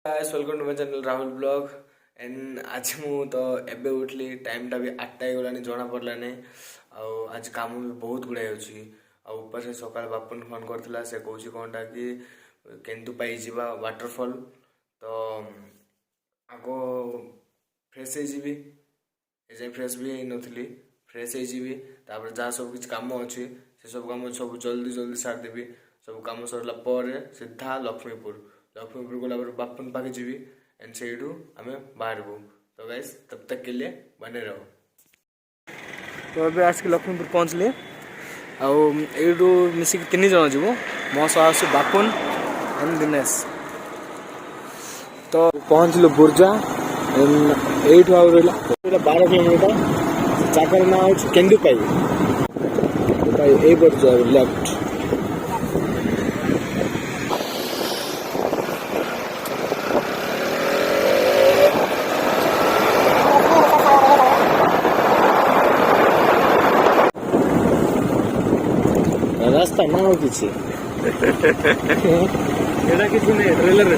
guys, welcome to my channel Rahul vlog and आज मु तो एबे उठली टाइम टा भी 8टा गलानी जना पड़ला ने आज काम भी बहुत गुड़ाई अछि ऊपर से सकाल बापन फोन करथिला से कहूची कोनटा कि केन्दुपाई जीवा वाटरफॉल तो आगो फ्रेश हे जीवी एजे फ्रेश भी नथली फ्रेश हे जीवी तापर जा सब किछ काम अछि से सब काम सब जल्दी जल्दी सार देबी सब काम सरला पर सीधा लक्ष्मीपुर गला बापन पाके जीवी एंड सेठू हमें बाहर तो गाइस तब तक के लिए बने रहो। तो अभी आज के लक्ष्मीपुर पहुँचली आठू मिसिक 3 जन जीव मो सह बापुन एंड दिनेश तो पहुँचलु बुर्जा एठू आ रहा 12 किलोमीटर जगार ना हो केन्दुपाई लेफ्ट रास्ता ना हो किसी एटा किसी ने ट्रेलर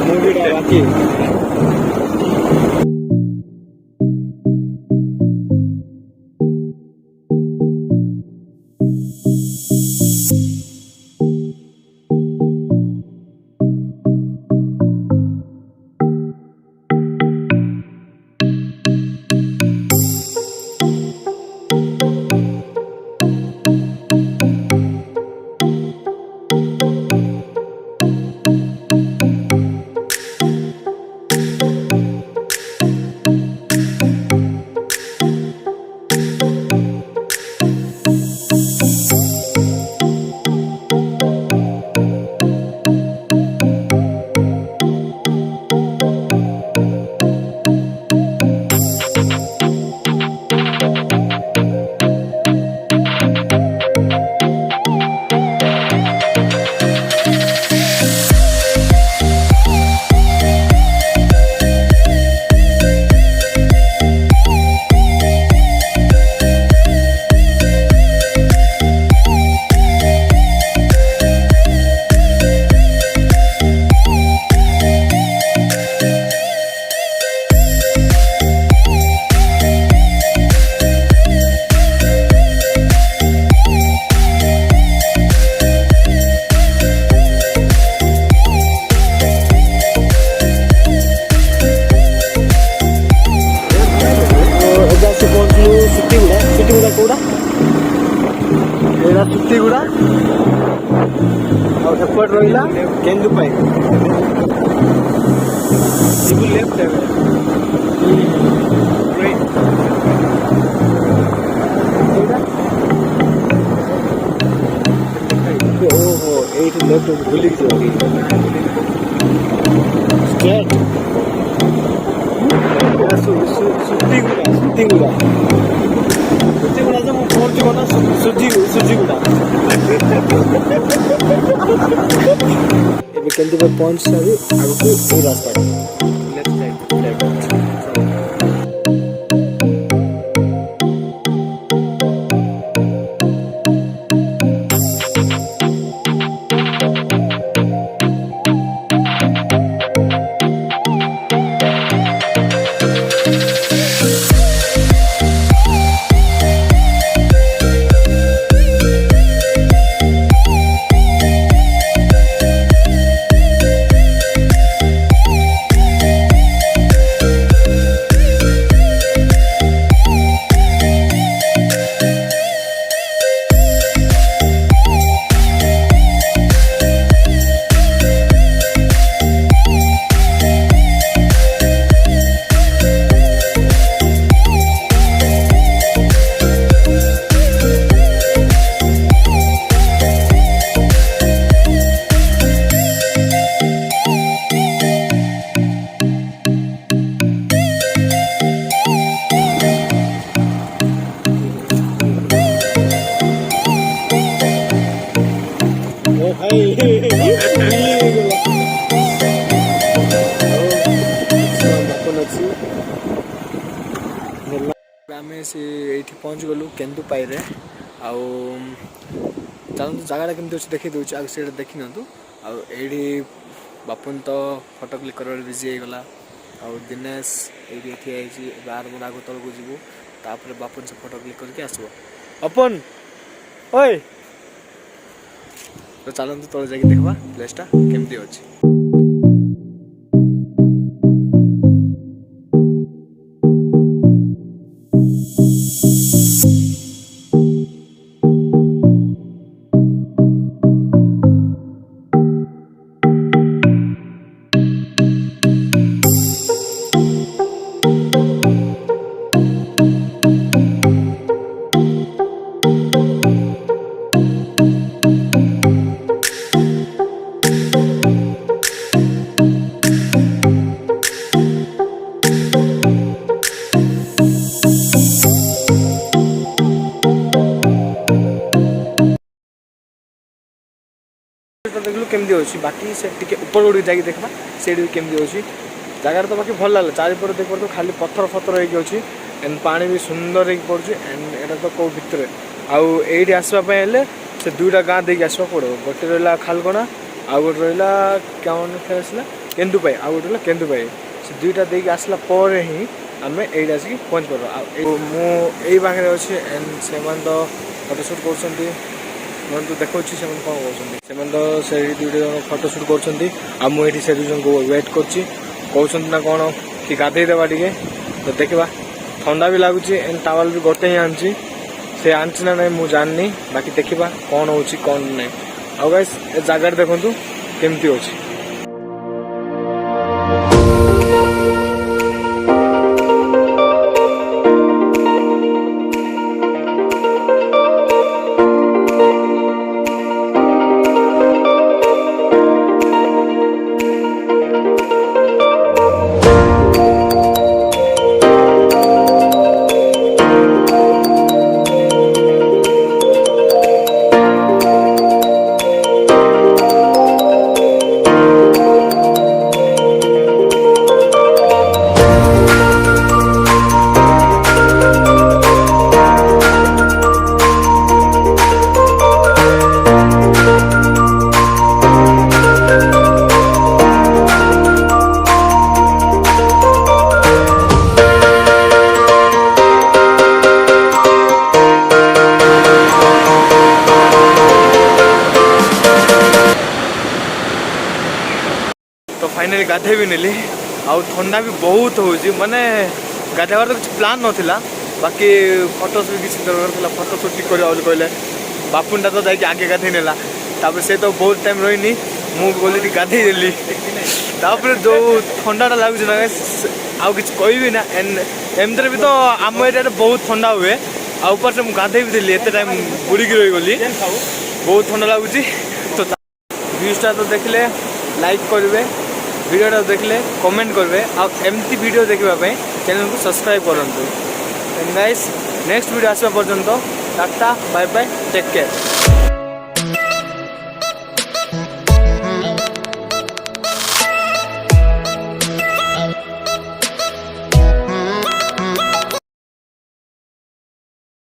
मूवी बाकी सुत्तीगुड़ा और एपट रहा केन्दुपाई लेफ्ट ओहो ये लेफ्ट भूल सुत्तीगुड़ा केन्दुपाई पहुंच आगे रास्ता ये पहुँच गलु केन्दुपाई रे आउ चलते जगह केमती अच्छे देखी दूसरी आगे देखी ना ये बापुन तो फोटो क्लिक कर बिजी हो गला आउ दिनेश ये ठिया बार मोर आग तल को जीवु तापर बापुन से फोटो क्लिक करके आसबो अपन ओए तो चलते तले जाके देखबा प्लेसटा केमती अछि। देखलु केमती अच्छी बाकी से टिके ऊपर उड़ जाके देखा से केमती अच्छी जगार तो बाकी भल लगे चारिपटे देख पार खाली पत्थर फतर होगी एंड पानी भी सुंदर हो पड़े एंड एटा तो कौ भितर आउ ये आसवाई से दुईटा गाँ देके आसवा पड़ो गोटे रहा खालगणा आउ गोटे रहा क्या आसला केन्दुपाई आउ गोटे रहा केन्दुपाई से दुईटा देके आसला पर ही आम ये आसिक पहुँच पार मुझे पाखे अच्छे एंड से तो फोटोशूट कर तो देखा से कौन कहते तो से दुईट जन फोटोशूट कर से दुई को वेट कर ना कौन कि गाधे देवा टे तो देखा ठंडा भी लगुच एंड टावल भी गोटे ही आनी से आनी ना नहीं मुझे जाननी बाकी देखा कौन हो कौन नहीं आउ गाइस ए जगार देखु केमती अच्छी। तो फाइनली गाधे भी नेली आउ ठंडा भी बहुत हो माने गाधेबार तो किसी प्लान नाला बाकी फोटोस भी किसी दरकार फोटो शूट कहले बापुनटा तो जाके आगे गाधे नेला तापर से तो बहुत टाइम रही मुझे गाधे देली तापर जो ठंडाटा लगुच ना आउ कि कहबी ना एमती भी तो आम एरिया बहुत ठंडा हुए आ ऊपर से मुझे गाधे भी देली एत टाइम बुड़ी रही गली बहुत ठंडा लगुच तो व्यूजटा तो देखले लाइक करेंगे वीडियो देखले कमेंट करेंगे आमती वीडियो देखापी चैनल को सब्सक्राइब करूँ गाइस नेक्स्ट वीडियो आसवा पर्यंत tata bye bye take care.